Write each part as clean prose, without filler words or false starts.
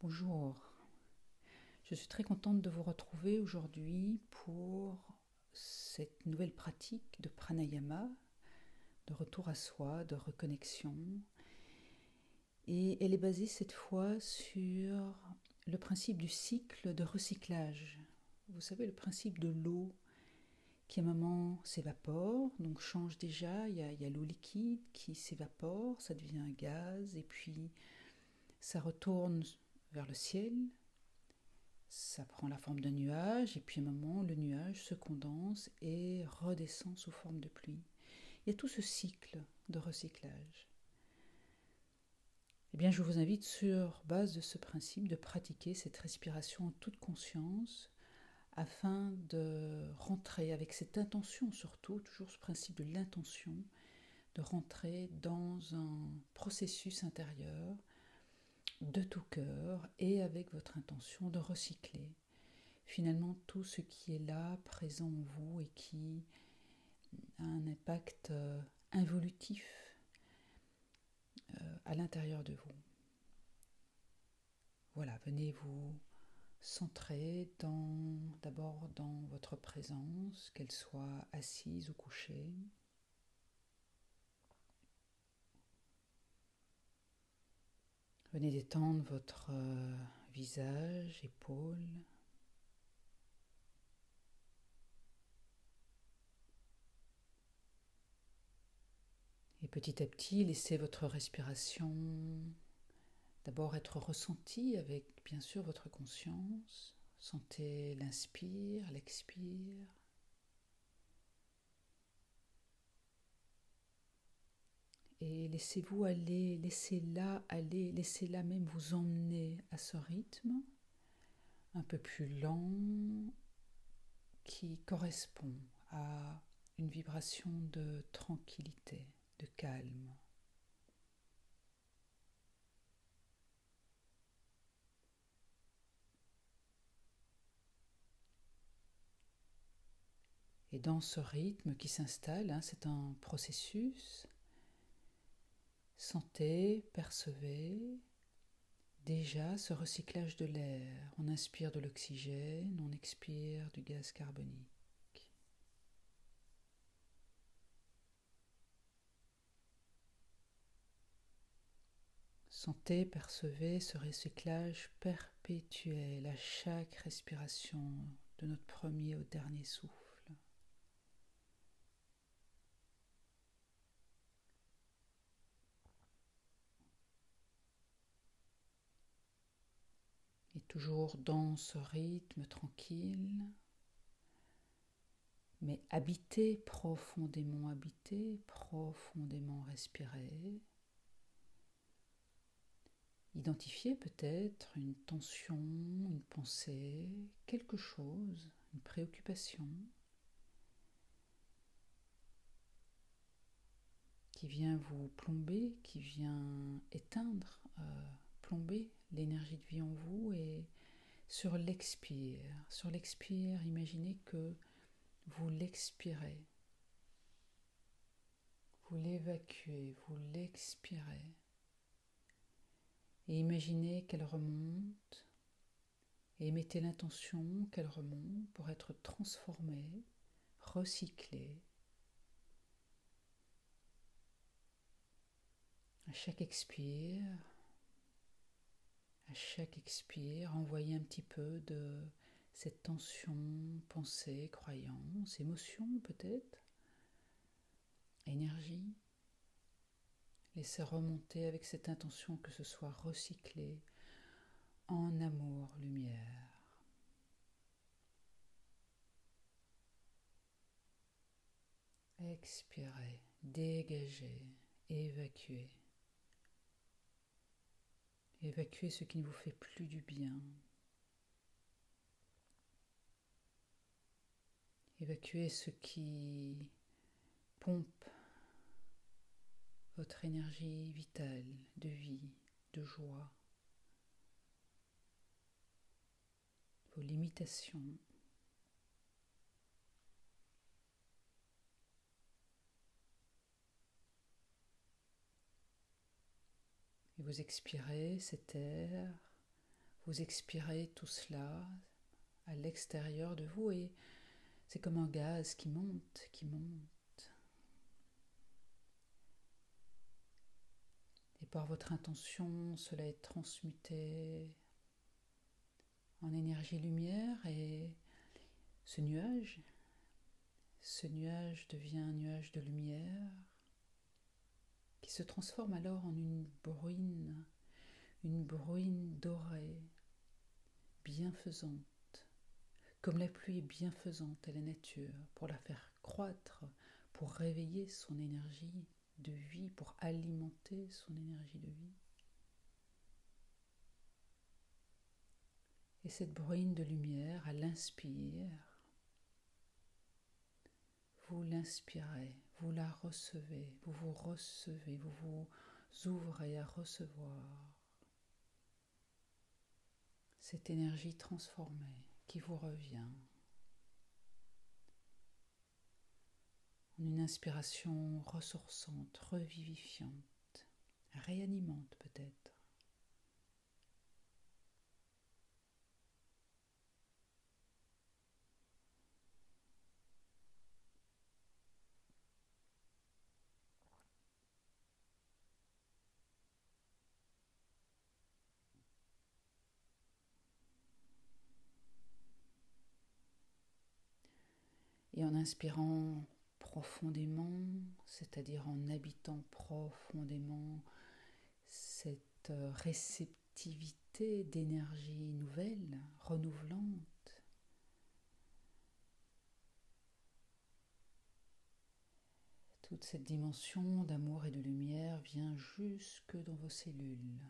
Bonjour, je suis très contente de vous retrouver aujourd'hui pour cette nouvelle pratique de pranayama, de retour à soi, de reconnexion. Et elle est basée cette fois sur le principe du cycle de recyclage. Vous savez, le principe de l'eau qui à un moment s'évapore, donc change déjà, il y a l'eau liquide qui s'évapore, ça devient un gaz, et puis ça retourne vers le ciel. Ça prend la forme d'un nuage et puis à un moment le nuage se condense et redescend sous forme de pluie. Il y a tout ce cycle de recyclage. Eh bien, je vous invite sur base de ce principe de pratiquer cette respiration en toute conscience afin de rentrer avec cette intention surtout, toujours ce principe de l'intention, de rentrer dans un processus intérieur de tout cœur et avec votre intention de recycler finalement tout ce qui est là, présent en vous et qui a un impact involutif à l'intérieur de vous. Voilà, venez vous centrer d'abord dans votre présence, qu'elle soit assise ou couchée. Venez détendre votre visage, épaules. Et petit à petit, laissez votre respiration d'abord être ressentie avec bien sûr votre conscience. Sentez l'inspire, l'expire. Et laissez-vous aller, laissez-la même vous emmener à ce rythme un peu plus lent qui correspond à une vibration de tranquillité, de calme. Et dans ce rythme qui s'installe, c'est un processus, sentez, percevez déjà ce recyclage de l'air. On inspire de l'oxygène, on expire du gaz carbonique. Sentez, percevez ce recyclage perpétuel à chaque respiration, de notre premier au dernier souffle. Et toujours dans ce rythme tranquille, mais habité, profondément respiré. Identifiez peut-être une tension, une pensée, quelque chose, une préoccupation qui vient vous plomber, qui vient éteindre, plomber l'énergie de vie en vous. Et sur l'expire, imaginez que vous l'expirez, vous l'évacuez, vous l'expirez. Et imaginez qu'elle remonte et mettez l'intention qu'elle remonte pour être transformée, recyclée. À chaque expire, envoyez un petit peu de cette tension, pensée, croyance, émotion peut-être, énergie. Laissez remonter avec cette intention que ce soit recyclé en amour, lumière. Expirez, dégagez, évacuez. Évacuez ce qui ne vous fait plus du bien. Évacuez ce qui pompe votre énergie vitale, de vie, de joie, vos limitations. Et vous expirez cet air vous expirez tout cela à l'extérieur de vous et c'est comme un gaz qui monte, qui monte. Et par votre intention, cela est transmuté en énergie lumière et ce nuage devient un nuage de lumière qui se transforme alors en une bruine dorée, bienfaisante, comme la pluie est bienfaisante à la nature pour la faire croître, pour réveiller son énergie de vie, pour alimenter son énergie de vie. Et cette bruine de lumière, à l'inspire, vous l'inspirez, vous la recevez, vous vous ouvrez à recevoir cette énergie transformée qui vous revient. En une inspiration ressourçante, revivifiante, réanimante peut-être. Et en inspirant profondément, c'est-à-dire en habitant profondément cette réceptivité d'énergie nouvelle, renouvelante, toute cette dimension d'amour et de lumière vient jusque dans vos cellules,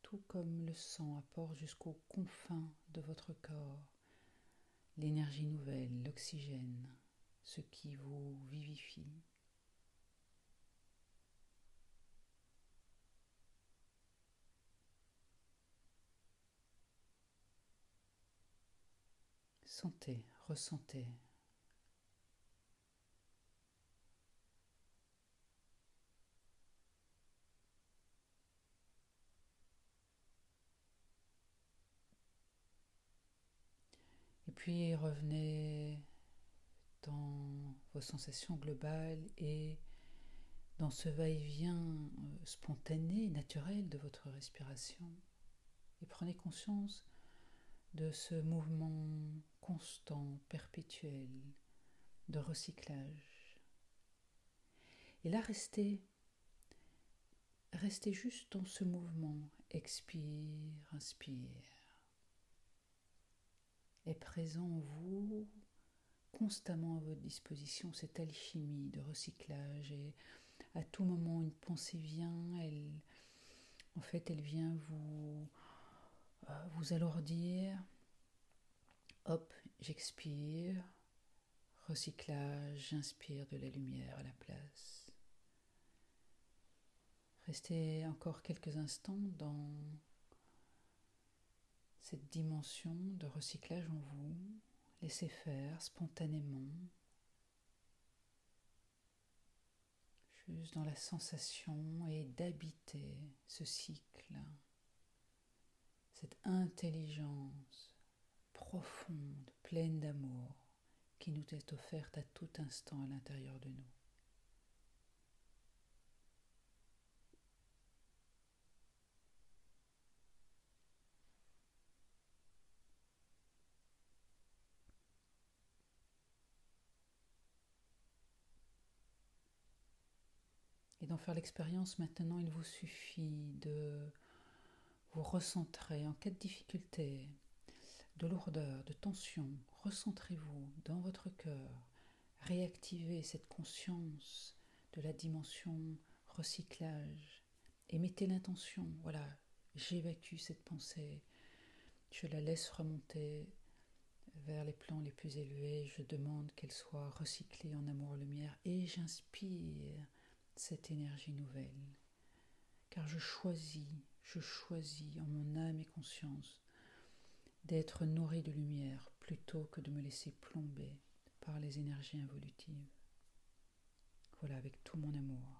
tout comme le sang apporte jusqu'aux confins de votre corps l'énergie nouvelle, l'oxygène, ce qui vous vivifie. Sentez, ressentez. Et puis revenez dans vos sensations globales et dans ce va-et-vient spontané, naturel de votre respiration. Et prenez conscience de ce mouvement constant, perpétuel, de recyclage. Et là, restez juste dans ce mouvement. Expire, inspire. Est présent en vous, constamment à votre disposition, cette alchimie de recyclage. Et à tout moment, une pensée vient, elle vient vous alourdir. Hop, j'expire. Recyclage, j'inspire de la lumière à la place. Restez encore quelques instants dans cette dimension de recyclage en vous. Laissez faire spontanément, juste dans la sensation et d'habiter ce cycle, cette intelligence profonde, pleine d'amour, qui nous est offerte à tout instant à l'intérieur de nous. Et d'en faire l'expérience maintenant, il vous suffit de vous recentrer en cas de difficulté, de lourdeur, de tension. Recentrez-vous dans votre cœur, réactivez cette conscience de la dimension recyclage et mettez l'intention, voilà, j'évacue cette pensée, je la laisse remonter vers les plans les plus élevés, je demande qu'elle soit recyclée en amour-lumière et j'inspire cette énergie nouvelle. Car je choisis en mon âme et conscience d'être nourri de lumière plutôt que de me laisser plomber par les énergies involutives. Voilà, avec tout mon amour.